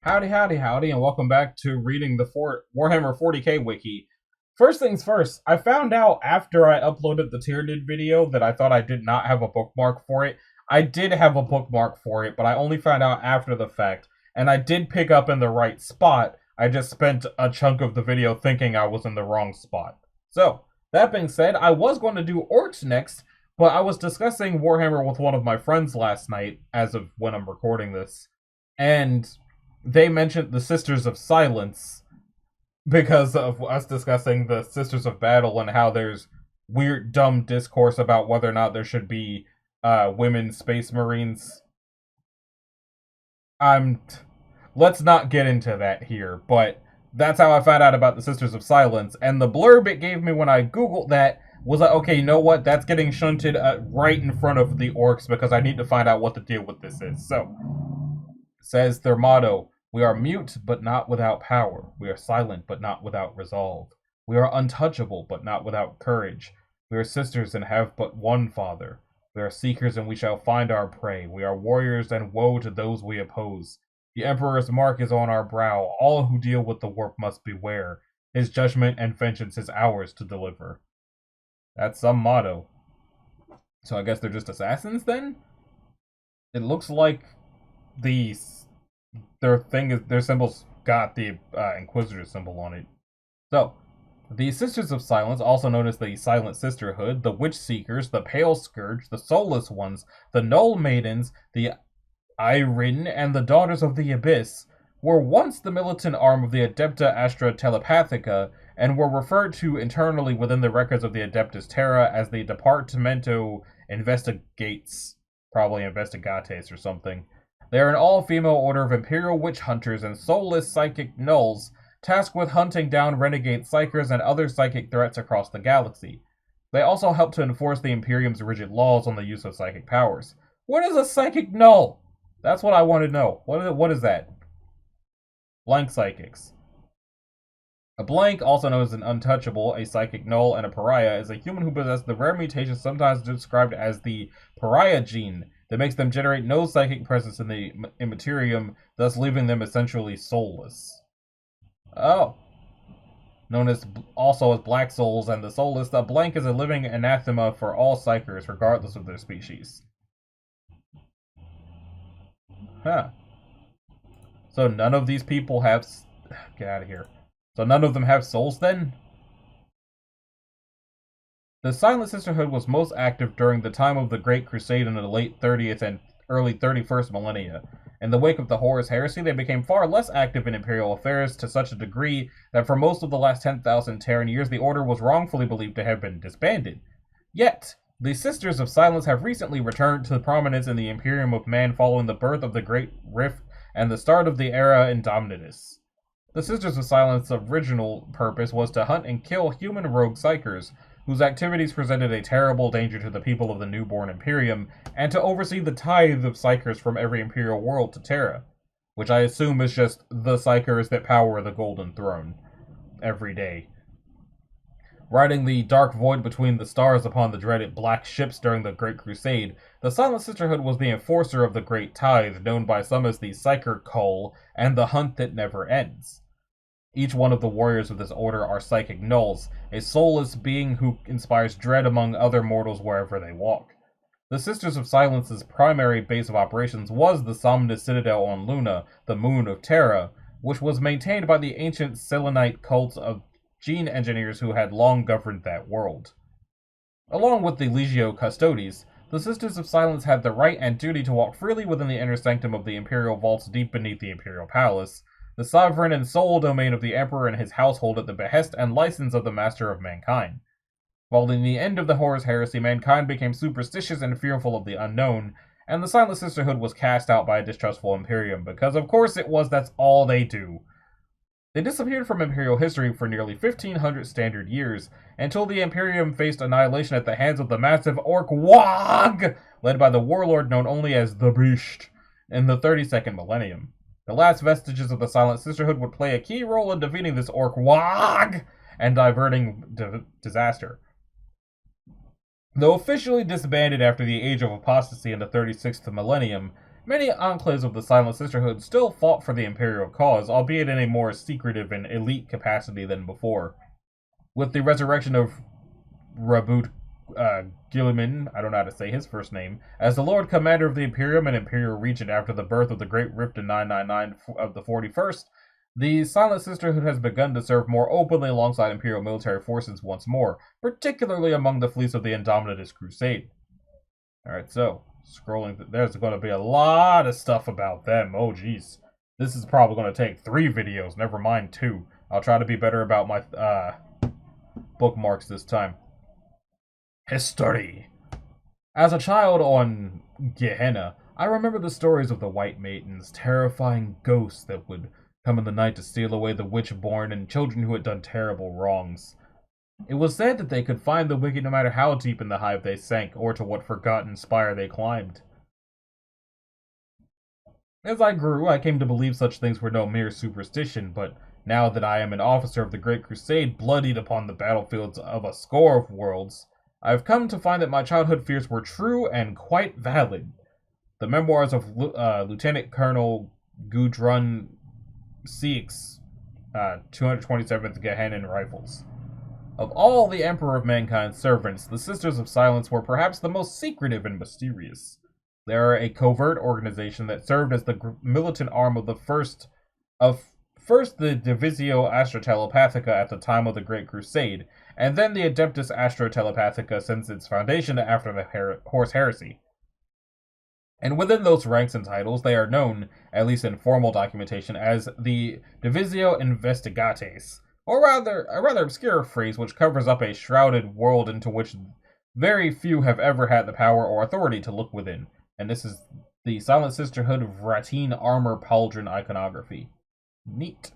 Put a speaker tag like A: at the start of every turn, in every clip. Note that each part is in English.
A: Howdy, howdy, howdy, and welcome back to reading the Warhammer 40K Wiki. First things first, I found out after I uploaded the Tyranid video that I thought I did not have a bookmark for it. I did have a bookmark for it, but I only found out after the fact, and I did pick up in the right spot. I just spent a chunk of the video thinking I was in the wrong spot. So, that being said, I was going to do Orks next, but I was discussing Warhammer with one of my friends last night, as of when I'm recording this, and they mentioned the Sisters of Silence because of us discussing the Sisters of Battle and how there's weird, dumb discourse about whether or not there should be women space marines. Let's not get into that here, but that's how I found out about the Sisters of Silence. And the blurb it gave me when I googled that was like, okay, you know what? That's getting shunted right in front of the Orks because I need to find out what the deal with this is. So, says their motto: we are mute, but not without power. We are silent, but not without resolve. We are untouchable, but not without courage. We are sisters and have but one father. We are seekers and we shall find our prey. We are warriors and woe to those we oppose. The Emperor's mark is on our brow. All who deal with the warp must beware. His judgment and vengeance is ours to deliver. That's some motto. So I guess they're just assassins then? It looks like their symbol's got the Inquisitor symbol on it. So, the Sisters of Silence, also known as the Silent Sisterhood, the Witch Seekers, the Pale Scourge, the Soulless Ones, the Null Maidens, the Irin, and the Daughters of the Abyss, were once the militant arm of the Adepta Astra Telepathica, and were referred to internally within the records of the Adeptus Terra as the Departamento Investigates, probably Investigates or something. They are an all-female order of Imperial witch hunters and soulless psychic nulls, tasked with hunting down renegade psychers and other psychic threats across the galaxy. They also help to enforce the Imperium's rigid laws on the use of psychic powers. What is a psychic null? That's what I want to know. What is that? Blank psychics. A blank, also known as an untouchable, a psychic null, and a pariah, is a human who possesses the rare mutation sometimes described as the pariah gene that makes them generate no psychic presence in the immaterium, thus leaving them essentially soulless. Oh. Known as also as black souls and the soulless, the blank is a living anathema for all psychers, regardless of their species. Huh. So none of these people have... Get out of here. So none of them have souls then? The Silent Sisterhood was most active during the time of the Great Crusade in the late 30th and early 31st millennia. In the wake of the Horus Heresy, they became far less active in imperial affairs to such a degree that for most of the last 10,000 Terran years, the order was wrongfully believed to have been disbanded. Yet, the Sisters of Silence have recently returned to prominence in the Imperium of Man following the birth of the Great Rift and the start of the era Indomitus. The Sisters of Silence's original purpose was to hunt and kill human rogue psychers, whose activities presented a terrible danger to the people of the newborn Imperium, and to oversee the tithe of psychers from every Imperial world to Terra, which I assume is just the psychers that power the Golden Throne every day. Riding the dark void between the stars upon the dreaded black ships during the Great Crusade, the Silent Sisterhood was the enforcer of the Great Tithe, known by some as the Psyker Cull and the Hunt That Never Ends. Each one of the warriors of this order are psychic nulls, a soulless being who inspires dread among other mortals wherever they walk. The Sisters of Silence's primary base of operations was the Somnus Citadel on Luna, the moon of Terra, which was maintained by the ancient Selenite cults of gene engineers who had long governed that world. Along with the Legio Custodes, the Sisters of Silence had the right and duty to walk freely within the inner sanctum of the Imperial vaults deep beneath the Imperial Palace, the sovereign and sole domain of the Emperor and his household at the behest and license of the Master of Mankind. Following the end of the Horus Heresy, mankind became superstitious and fearful of the unknown, and the Silent Sisterhood was cast out by a distrustful Imperium, because of course it was, that's all they do. They disappeared from Imperial history for nearly 1,500 standard years, until the Imperium faced annihilation at the hands of the massive Ork Wog, led by the warlord known only as the Beast, in the 32nd millennium. The last vestiges of the Silent Sisterhood would play a key role in defeating this Ork Wog and diverting disaster. Though officially disbanded after the Age of Apostasy in the 36th millennium, many enclaves of the Silent Sisterhood still fought for the Imperial cause, albeit in a more secretive and elite capacity than before. With the resurrection of Rabut Gilliman, I don't know how to say his first name, as the Lord Commander of the Imperium and Imperial Regent after the birth of the Great Rift in 999 of the 41st, the Silent Sisterhood has begun to serve more openly alongside Imperial military forces once more, particularly among the fleets of the Indomitus Crusade. Alright, so, scrolling, there's going to be a lot of stuff about them. Oh, jeez. This is probably going to take 3 videos, never mind 2. I'll try to be better about my bookmarks this time. History. As a child on Gehenna, I remember the stories of the White Maidens, terrifying ghosts that would come in the night to steal away the witch-born and children who had done terrible wrongs. It was said that they could find the wicked no matter how deep in the hive they sank, or to what forgotten spire they climbed. As I grew, I came to believe such things were no mere superstition, but now that I am an officer of the Great Crusade, bloodied upon the battlefields of a score of worlds, I have come to find that my childhood fears were true and quite valid. The memoirs of Lieutenant Colonel Gudrun Sieck's 227th Gehennan Rifles. Of all the Emperor of Mankind's servants, the Sisters of Silence were perhaps the most secretive and mysterious. They are a covert organization that served as the militant arm of the first the Divisio Astrotelepathica at the time of the Great Crusade, and then the Adeptus Astrotelepathica since its foundation after the Horse Heresy. And within those ranks and titles, they are known, at least in formal documentation, as the Divisio Investigates, or rather, a rather obscure phrase which covers up a shrouded world into which very few have ever had the power or authority to look within. And this is the Silent Sisterhood of Ratine Armor Pauldron iconography. Neat.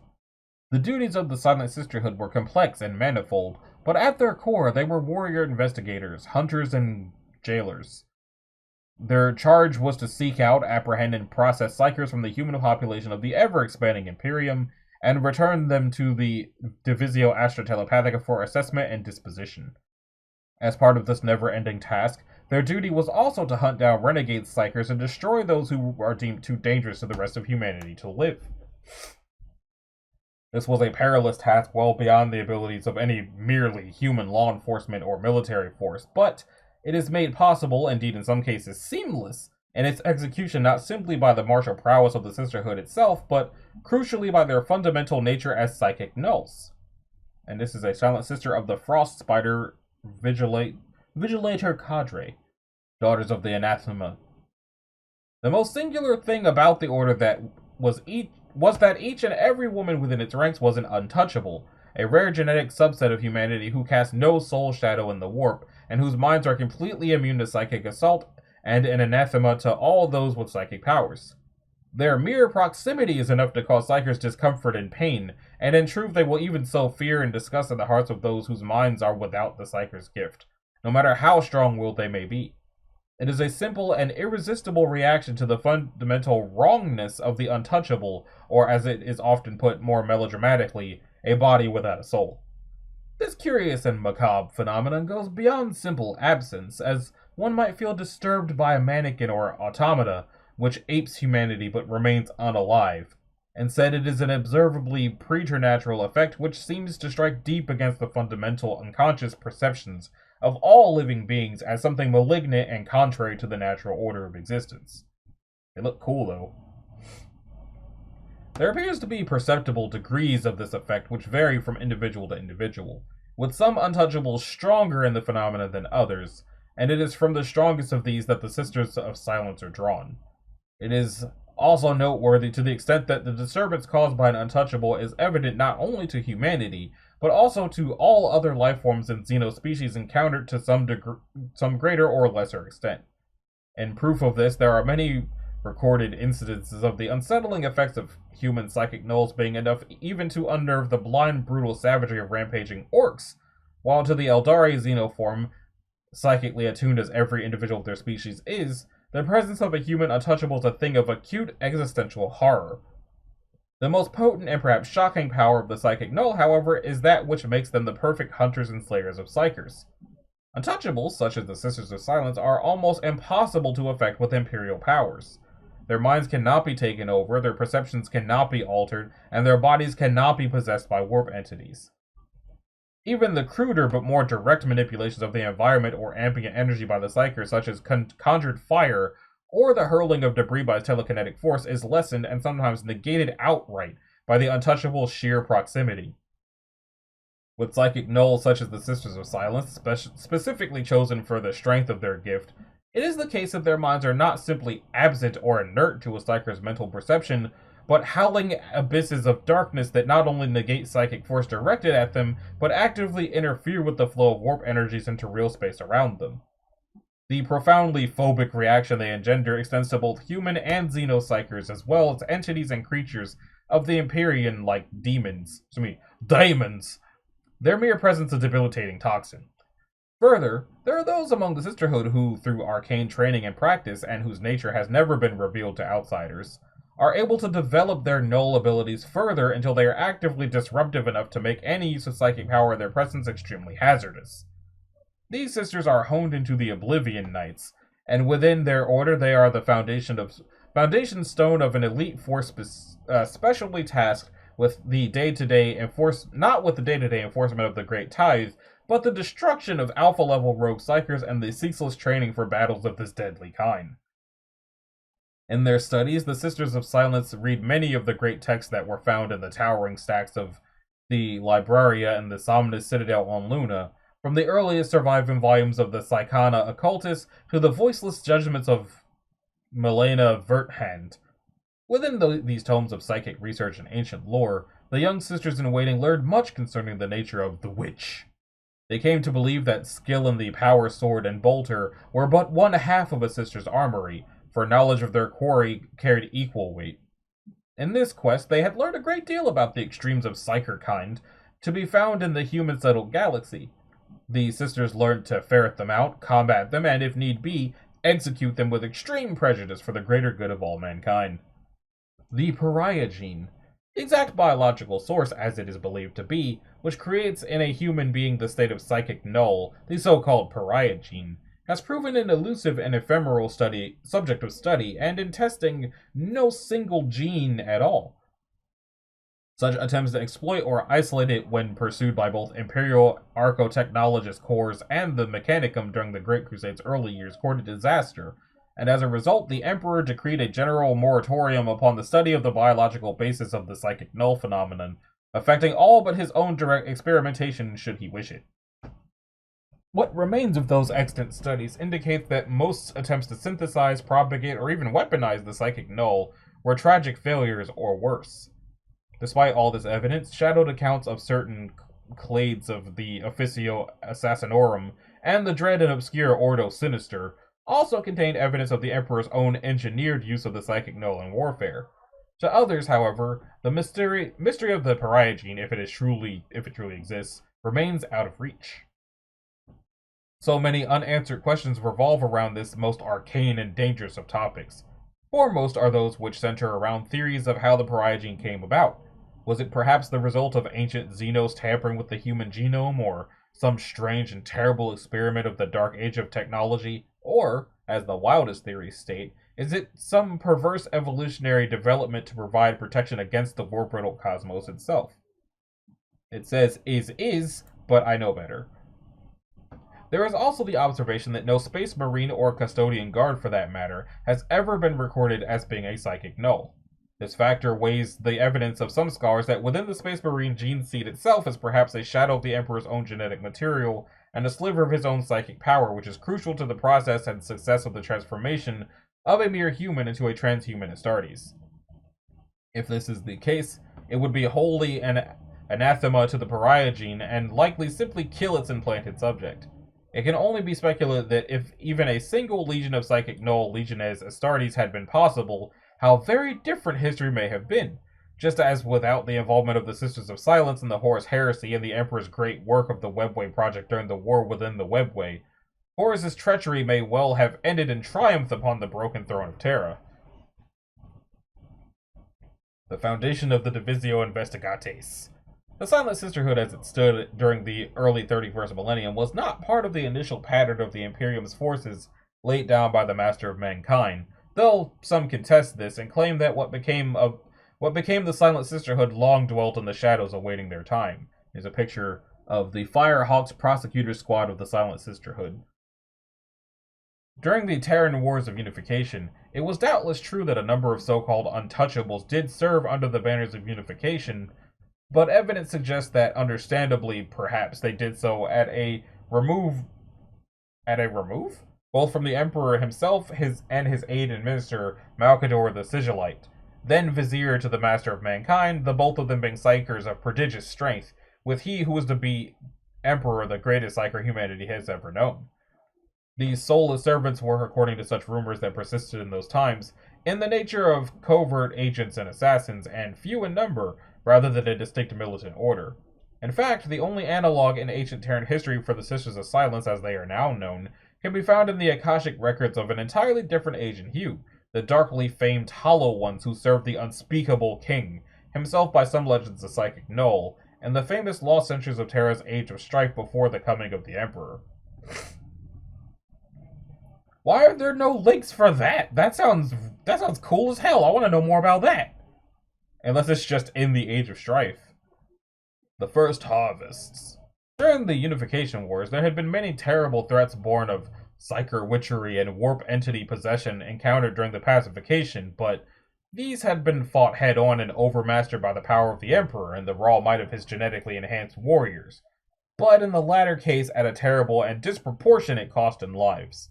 A: The duties of the Silent Sisterhood were complex and manifold, but at their core they were warrior investigators, hunters, and jailers. Their charge was to seek out, apprehend, and process psychers from the human population of the ever-expanding Imperium, and return them to the Divisio Astrotelepathica for assessment and disposition. As part of this never-ending task, their duty was also to hunt down renegade psychers and destroy those who are deemed too dangerous to the rest of humanity to live. This was a perilous task well beyond the abilities of any merely human law enforcement or military force, but it is made possible, indeed in some cases seamless, in its execution not simply by the martial prowess of the Sisterhood itself, but crucially by their fundamental nature as psychic nulls. And this is a Silent Sister of the Frost Spider Vigilator Cadre, Daughters of the Anathema. The most singular thing about the order that was that each and every woman within its ranks was an untouchable, a rare genetic subset of humanity who cast no soul shadow in the warp, and whose minds are completely immune to psychic assault, and an anathema to all those with psychic powers. Their mere proximity is enough to cause psychers discomfort and pain, and in truth they will even sow fear and disgust in the hearts of those whose minds are without the psycher's gift, no matter how strong-willed they may be. It is a simple and irresistible reaction to the fundamental wrongness of the untouchable, or as it is often put more melodramatically, a body without a soul. This curious and macabre phenomenon goes beyond simple absence, as one might feel disturbed by a mannequin or automata, which apes humanity but remains unalive. Instead, it is an observably preternatural effect which seems to strike deep against the fundamental unconscious perceptions of all living beings as something malignant and contrary to the natural order of existence. They look cool, though. There appears to be perceptible degrees of this effect which vary from individual to individual, with some untouchables stronger in the phenomena than others, and it is from the strongest of these that the Sisters of Silence are drawn. It is also noteworthy to the extent that the disturbance caused by an untouchable is evident not only to humanity, but also to all other life forms and xenospecies encountered to some greater or lesser extent. In proof of this, there are many recorded incidences of the unsettling effects of human psychic nulls being enough even to unnerve the blind, brutal savagery of rampaging orcs, while to the Eldari xenoform, psychically attuned as every individual of their species is, the presence of a human untouchable is a thing of acute existential horror. The most potent and perhaps shocking power of the psychic null, however, is that which makes them the perfect hunters and slayers of psychers. Untouchables, such as the Sisters of Silence, are almost impossible to affect with imperial powers. Their minds cannot be taken over, their perceptions cannot be altered, and their bodies cannot be possessed by warp entities. Even the cruder but more direct manipulations of the environment or ambient energy by the psyker, such as conjured fire or the hurling of debris by telekinetic force, is lessened and sometimes negated outright by the untouchable sheer proximity. With psychic gnolls such as the Sisters of Silence, specifically chosen for the strength of their gift, it is the case that their minds are not simply absent or inert to a psyker's mental perception, but howling abysses of darkness that not only negate psychic force directed at them, but actively interfere with the flow of warp energies into real space around them. The profoundly phobic reaction they engender extends to both human and xenopsychers, as well as entities and creatures of the Empyrean like daemons. Their mere presence a debilitating toxin. Further, there are those among the Sisterhood who, through arcane training and practice, and whose nature has never been revealed to outsiders, are able to develop their gnoll abilities further until they are actively disruptive enough to make any use of psychic power in their presence extremely hazardous. These sisters are honed into the Oblivion Knights, and within their order they are the foundation stone of an elite force specially tasked with the day-to-day not with the day-to-day enforcement of the Great Tithe, but the destruction of alpha-level rogue psychers and the ceaseless training for battles of this deadly kind. In their studies, the Sisters of Silence read many of the great texts that were found in the towering stacks of the Libraria and the Somnus Citadel on Luna, from the earliest surviving volumes of the Psychana Occultus to the voiceless judgments of Milena Verthand. Within these tomes of psychic research and ancient lore, the young sisters-in-waiting learned much concerning the nature of the witch. They came to believe that skill in the power sword and bolter were but one half of a sister's armory, for knowledge of their quarry carried equal weight. In this quest, they had learned a great deal about the extremes of psyker kind, to be found in the human-settled galaxy. The sisters learned to ferret them out, combat them, and if need be, execute them with extreme prejudice for the greater good of all mankind. The pariah gene, the exact biological source, as it is believed to be, which creates in a human being the state of psychic gnoll, the so-called pariah gene, has proven an elusive and ephemeral subject of study, and in testing, no single gene at all. Such attempts to exploit or isolate it when pursued by both Imperial Archotechnologist Corps and the Mechanicum during the Great Crusade's early years courted disaster, and as a result, the Emperor decreed a general moratorium upon the study of the biological basis of the psychic gnoll phenomenon, affecting all but his own direct experimentation should he wish it. What remains of those extant studies indicates that most attempts to synthesize, propagate, or even weaponize the psychic gnoll were tragic failures or worse. Despite all this evidence, shadowed accounts of certain clades of the Officio Assassinorum and the dread and obscure Ordo Sinister also contained evidence of the Emperor's own engineered use of the psychic gnoll in warfare. To others, however, the mystery of the pariah gene, if it truly exists, remains out of reach. So many unanswered questions revolve around this most arcane and dangerous of topics. Foremost are those which center around theories of how the pariah gene came about. Was it perhaps the result of ancient Xenos tampering with the human genome, or some strange and terrible experiment of the dark age of technology? Or, as the wildest theories state, is it some perverse evolutionary development to provide protection against the warp-riddled cosmos itself? It says is, but I know better. There is also the observation that no Space Marine or Custodian Guard, for that matter, has ever been recorded as being a psychic gnoll. This factor weighs the evidence of some scholars that within the Space Marine gene seed itself is perhaps a shadow of the Emperor's own genetic material and a sliver of his own psychic power, which is crucial to the process and success of the transformation of a mere human into a transhuman Astartes. If this is the case, it would be wholly an anathema to the pariah gene and likely simply kill its implanted subject. It can only be speculated that if even a single legion of psychic gnoll legiones Astartes had been possible, how very different history may have been, just as without the involvement of the Sisters of Silence in the Horus Heresy and the Emperor's great work of the Webway Project during the war within the Webway, Horus's treachery may well have ended in triumph upon the broken throne of Terra. The foundation of the Divisio Investigates. The Silent Sisterhood as it stood during the early 31st millennium was not part of the initial pattern of the Imperium's forces laid down by the Master of Mankind, though some contest this and claim that what became the Silent Sisterhood long dwelt in the shadows awaiting their time. Here's a picture of the Firehawks prosecutor squad of the Silent Sisterhood. During the Terran Wars of Unification, it was doubtless true that a number of so-called untouchables did serve under the banners of unification, but evidence suggests that, understandably, perhaps they did so at a remove? Both from the Emperor himself and his aide and minister, Malkador the Sigillite, then Vizier to the Master of Mankind, the both of them being psychers of prodigious strength, with he who was to be Emperor the greatest psyker humanity has ever known. These soulless servants were, according to such rumors that persisted in those times, in the nature of covert agents and assassins, and few in number, rather than a distinct militant order. In fact, the only analog in ancient Terran history for the Sisters of Silence, as they are now known, can be found in the Akashic records of an entirely different age and hue, the darkly famed Hollow Ones who served the unspeakable king, himself by some legends a psychic Null, and the famous lost centuries of Terra's age of strife before the coming of the Emperor. Why are there no links for that? That sounds cool as hell. I want to know more about that. Unless it's just in the Age of Strife. The First Harvests. During the Unification Wars, there had been many terrible threats born of psyker witchery and warp entity possession encountered during the pacification, but these had been fought head-on and overmastered by the power of the Emperor and the raw might of his genetically enhanced warriors, but in the latter case at a terrible and disproportionate cost in lives.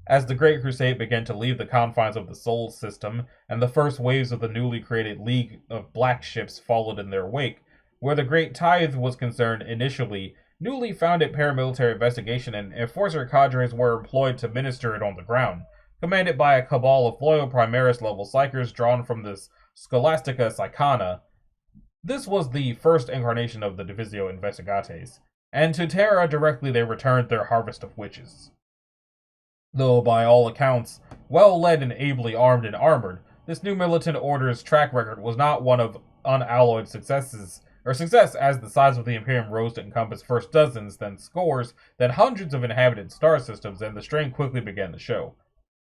A: As the Great Crusade began to leave the confines of the Sol system, and the first waves of the newly created League of Black Ships followed in their wake, where the Great Tithe was concerned initially, newly founded paramilitary investigation and enforcer cadres were employed to minister it on the ground, commanded by a cabal of loyal Primaris-level psychers drawn from the Scholastica Psychana. This was the first incarnation of the Divisio Investigates, and to Terra directly they returned their harvest of witches. Though, by all accounts, well-led and ably armed and armored, this new militant order's track record was not one of unalloyed success as the size of the Imperium rose to encompass first dozens, then scores, then hundreds of inhabited star systems, and the strain quickly began to show.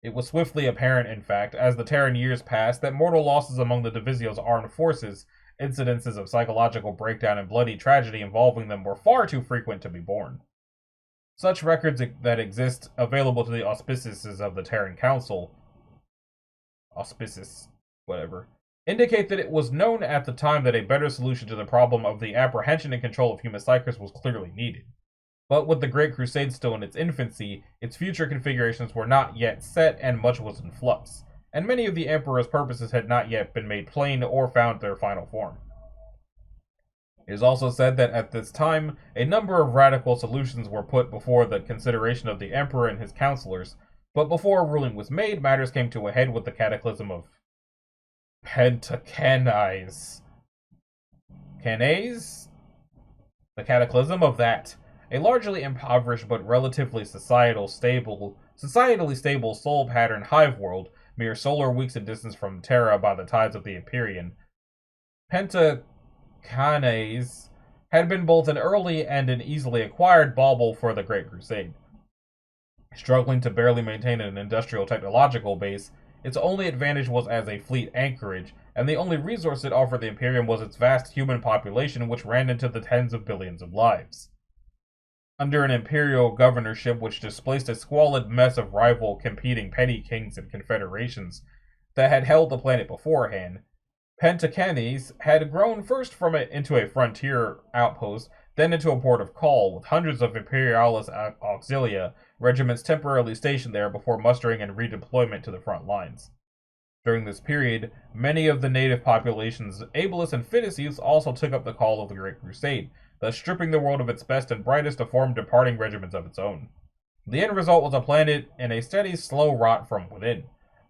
A: It was swiftly apparent, in fact, as the Terran years passed, that mortal losses among the Divisio's armed forces, incidences of psychological breakdown and bloody tragedy involving them were far too frequent to be borne. Such records that exist available to the auspices of the Terran Council, indicate that it was known at the time that a better solution to the problem of the apprehension and control of human psychers was clearly needed. But with the Great Crusade still in its infancy, its future configurations were not yet set and much was in flux, and many of the Emperor's purposes had not yet been made plain or found their final form. It is also said that at this time, a number of radical solutions were put before the consideration of the Emperor and his counselors, but before a ruling was made, matters came to a head with the cataclysm of Pentacanais. Canais? The cataclysm of that. A largely impoverished but relatively societally stable soul pattern hive world, mere solar weeks in distance from Terra by the tides of the Empyrean. Pentacanais had been both an early and an easily acquired bauble for the Great Crusade. Struggling to barely maintain an industrial technological base, its only advantage was as a fleet anchorage, and the only resource it offered the Imperium was its vast human population, which ran into the tens of billions of lives. Under an imperial governorship which displaced a squalid mess of rival competing petty kings and confederations that had held the planet beforehand, Pentacanais had grown first from it into a frontier outpost, then into a port of call, with hundreds of Imperialis auxilia regiments temporarily stationed there before mustering and redeployment to the front lines. During this period, many of the native population's ablest and fittest youths also took up the call of the Great Crusade, thus stripping the world of its best and brightest to form departing regiments of its own. The end result was a planet in a steady, slow rot from within.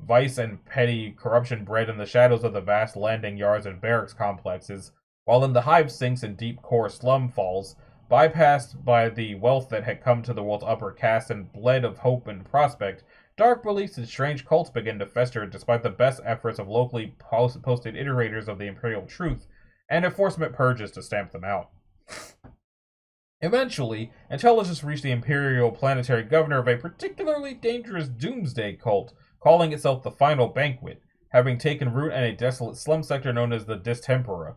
A: Vice and petty corruption bred in the shadows of the vast landing yards and barracks complexes, while in the hive sinks and deep core slum falls, bypassed by the wealth that had come to the world's upper caste and bled of hope and prospect, dark beliefs and strange cults began to fester despite the best efforts of locally posted iterators of the imperial truth and enforcement purges to stamp them out. Eventually, intelligence reached the imperial planetary governor of a particularly dangerous doomsday cult calling itself the Final Banquet, having taken root in a desolate slum sector known as the Distempora.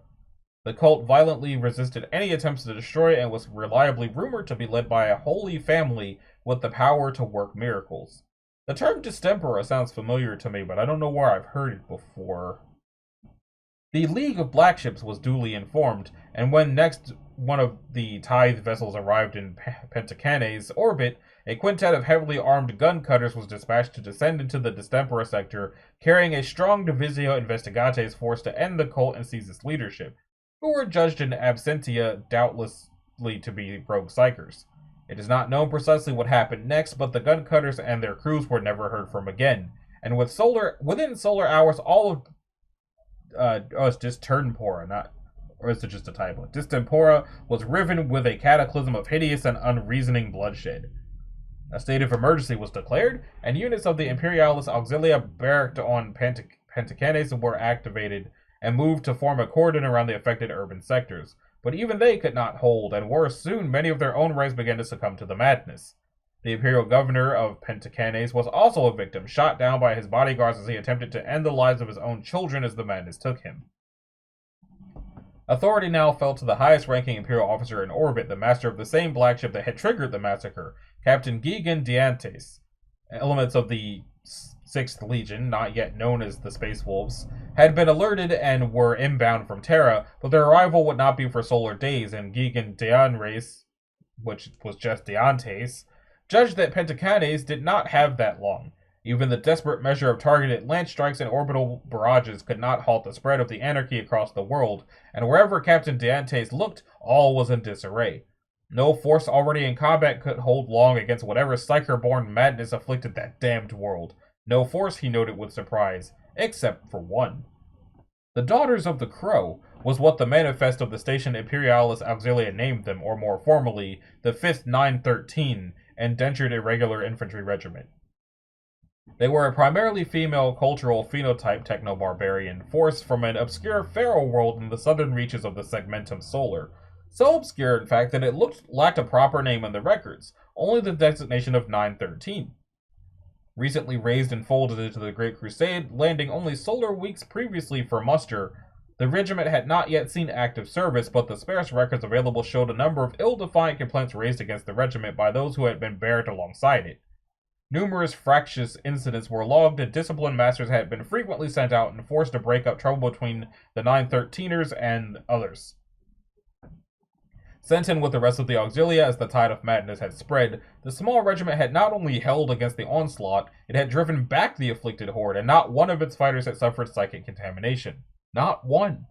A: The cult violently resisted any attempts to destroy it and was reliably rumored to be led by a holy family with the power to work miracles. The term Distempora sounds familiar to me, but I don't know where I've heard it before. The League of Black Ships was duly informed, and when next one of the tithe vessels arrived in Pentacane's orbit, a quintet of heavily armed gun cutters was dispatched to descend into the Distempora sector, carrying a strong Divisio Investigates force to end the cult and seize its leadership, who were judged in absentia doubtlessly to be rogue psychers. It is not known precisely what happened next, but the gun cutters and their crews were never heard from again, and within solar hours, all of it's just Turnpora, not, or is it just a typo? Distempora was riven with a cataclysm of hideous and unreasoning bloodshed. A state of emergency was declared, and units of the Imperialis Auxilia barracked on Pentacanes were activated and moved to form a cordon around the affected urban sectors. But even they could not hold, and worse, soon many of their own ranks began to succumb to the madness. The imperial governor of Pentacanes was also a victim, shot down by his bodyguards as he attempted to end the lives of his own children as the madness took him. Authority now fell to the highest-ranking imperial officer in orbit, the master of the same black ship that had triggered the massacre, Captain Gigan Diantes. Elements of the 6th Legion, not yet known as the Space Wolves, had been alerted and were inbound from Terra, but their arrival would not be for solar days, and Gigan Dianres, which was just Diantes, judged that Pentacanes did not have that long. Even the desperate measure of targeted land strikes and orbital barrages could not halt the spread of the anarchy across the world, and wherever Captain Diantes looked, all was in disarray. No force already in combat could hold long against whatever psycher-born madness afflicted that damned world. No force, he noted with surprise, except for one. The Daughters of the Crow was what the manifest of the Station Imperialis Auxilia named them, or more formally, the 5th 913, Indentured Irregular Infantry Regiment. They were a primarily female cultural phenotype techno-barbarian force from an obscure feral world in the southern reaches of the Segmentum Solar. So obscure, in fact, that it lacked a proper name in the records, only the designation of 913. Recently raised and folded into the Great Crusade, landing only solar weeks previously for muster, the regiment had not yet seen active service, but the sparse records available showed a number of ill-defined complaints raised against the regiment by those who had been buried alongside it. Numerous fractious incidents were logged, and disciplined masters had been frequently sent out and forced to break up trouble between the 913ers and others. Sent in with the rest of the Auxilia as the tide of madness had spread, the small regiment had not only held against the onslaught, it had driven back the afflicted horde, and not one of its fighters had suffered psychic contamination. Not one.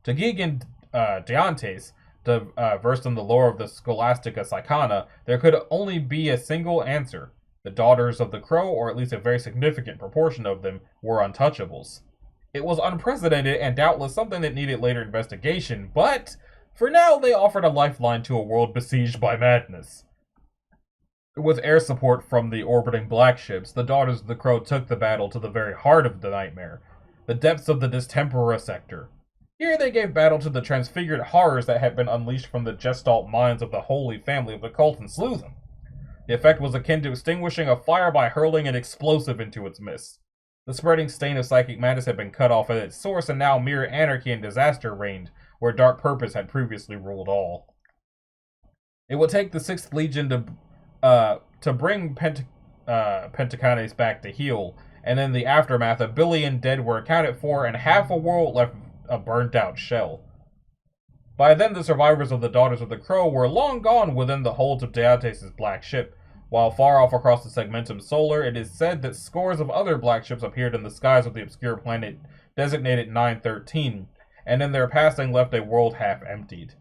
A: To Gigan Diantes, versed in the lore of the Scholastica Psychana, there could only be a single answer. The Daughters of the Crow, or at least a very significant proportion of them, were untouchables. It was unprecedented and doubtless something that needed later investigation, but for now they offered a lifeline to a world besieged by madness. With air support from the orbiting black ships, the Daughters of the Crow took the battle to the very heart of the nightmare, the depths of the Distempora sector. Here they gave battle to the transfigured horrors that had been unleashed from the gestalt minds of the holy family of the cult and slew them. The effect was akin to extinguishing a fire by hurling an explosive into its midst. The spreading stain of psychic madness had been cut off at its source, and now mere anarchy and disaster reigned, where dark purpose had previously ruled all. It would take the 6th Legion to bring Pentacanes back to heel, and in the aftermath, 1 billion dead were accounted for, and half a world left a burnt-out shell. By then, the survivors of the Daughters of the Crow were long gone within the holds of Diantes' black ship. While far off across the Segmentum Solar, it is said that scores of other black ships appeared in the skies of the obscure planet designated 913, and in their passing left a world half emptied.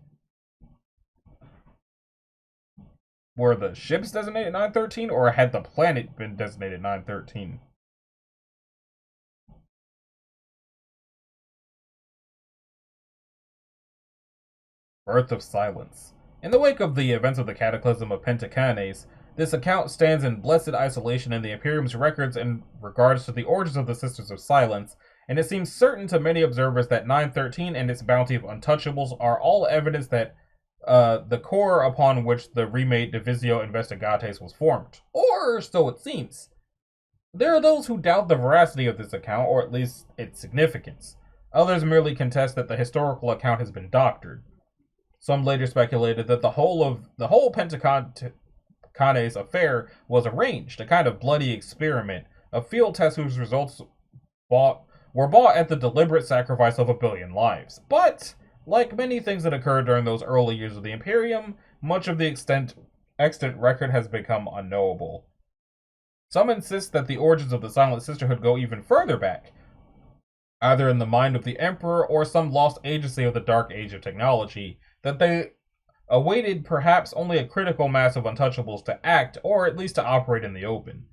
A: Were the ships designated 913, or had the planet been designated 913? Birth of Silence. In the wake of the events of the Cataclysm of Pentacanes, this account stands in blessed isolation in the Imperium's records in regards to the origins of the Sisters of Silence, and it seems certain to many observers that 913 and its bounty of untouchables are all evidence that the core upon which the remade Divisio Investigates was formed. Or so it seems. There are those who doubt the veracity of this account, or at least its significance. Others merely contest that the historical account has been doctored. Some later speculated that the whole Pentacones affair was arranged, a kind of bloody experiment, a field test whose results were bought at the deliberate sacrifice of 1 billion lives. But, like many things that occurred during those early years of the Imperium, much of the extant record has become unknowable. Some insist that the origins of the Silent Sisterhood go even further back, either in the mind of the Emperor or some lost agency of the Dark Age of technology, that they awaited perhaps only a critical mass of untouchables to act, or at least to operate in the open.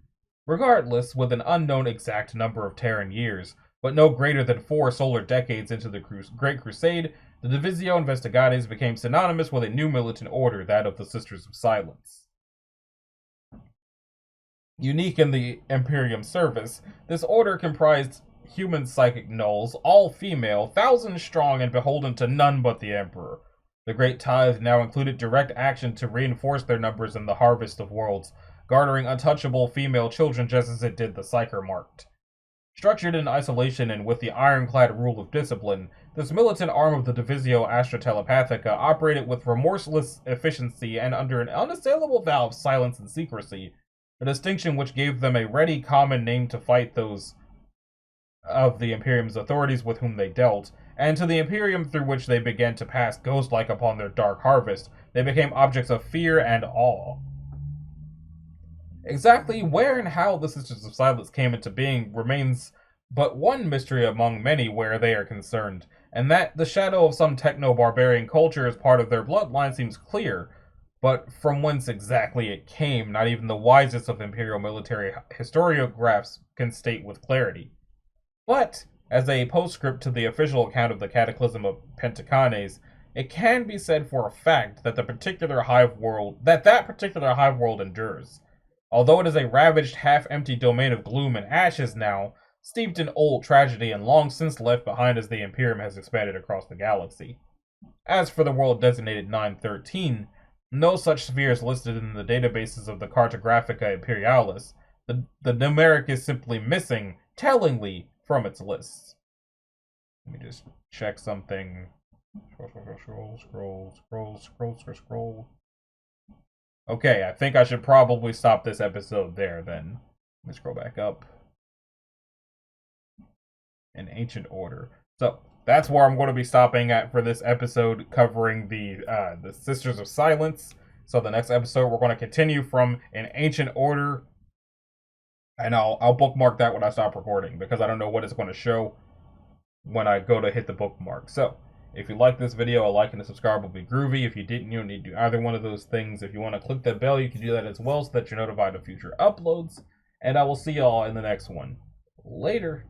A: Regardless, with an unknown exact number of Terran years, but no greater than 4 solar decades into the Great Crusade, the Divisio Investigates became synonymous with a new militant order, that of the Sisters of Silence. Unique in the Imperium service, this order comprised human psychic gnolls, all female, 1,000 strong and beholden to none but the Emperor. The Great Tithe now included direct action to reinforce their numbers in the Harvest of Worlds, garnering untouchable female children just as it did the Psyker Marked. Structured in isolation and with the ironclad rule of discipline, this militant arm of the Divisio Astra Telepathica operated with remorseless efficiency and under an unassailable vow of silence and secrecy, a distinction which gave them a ready common name to fight those of the Imperium's authorities with whom they dealt, and to the Imperium through which they began to pass ghost-like upon their dark harvest, they became objects of fear and awe. Exactly where and how the Sisters of Silence came into being remains but one mystery among many where they are concerned, and that the shadow of some techno-barbarian culture as part of their bloodline seems clear, but from whence exactly it came, not even the wisest of Imperial military historiographs can state with clarity. But, as a postscript to the official account of the Cataclysm of Pentacones, it can be said for a fact that that particular hive world endures. Although it is a ravaged, half-empty domain of gloom and ashes now, steeped in old tragedy and long since left behind as the Imperium has expanded across the galaxy. As for the world designated 913, no such sphere is listed in the databases of the Cartographica Imperialis. The numeric is simply missing, tellingly, from its lists. Let me just check something. Scroll. Okay, I think I should probably stop this episode there then. Let me scroll back up. An Ancient Order. So, that's where I'm going to be stopping at for this episode, covering the Sisters of Silence. So the next episode, we're going to continue from An Ancient Order, and I'll bookmark that when I stop recording, because I don't know what it's going to show when I go to hit the bookmark. So, if you like this video, a like and a subscribe will be groovy. If you didn't, you don't need to do either one of those things. If you want to click that bell, you can do that as well so that you're notified of future uploads. And I will see y'all in the next one. Later.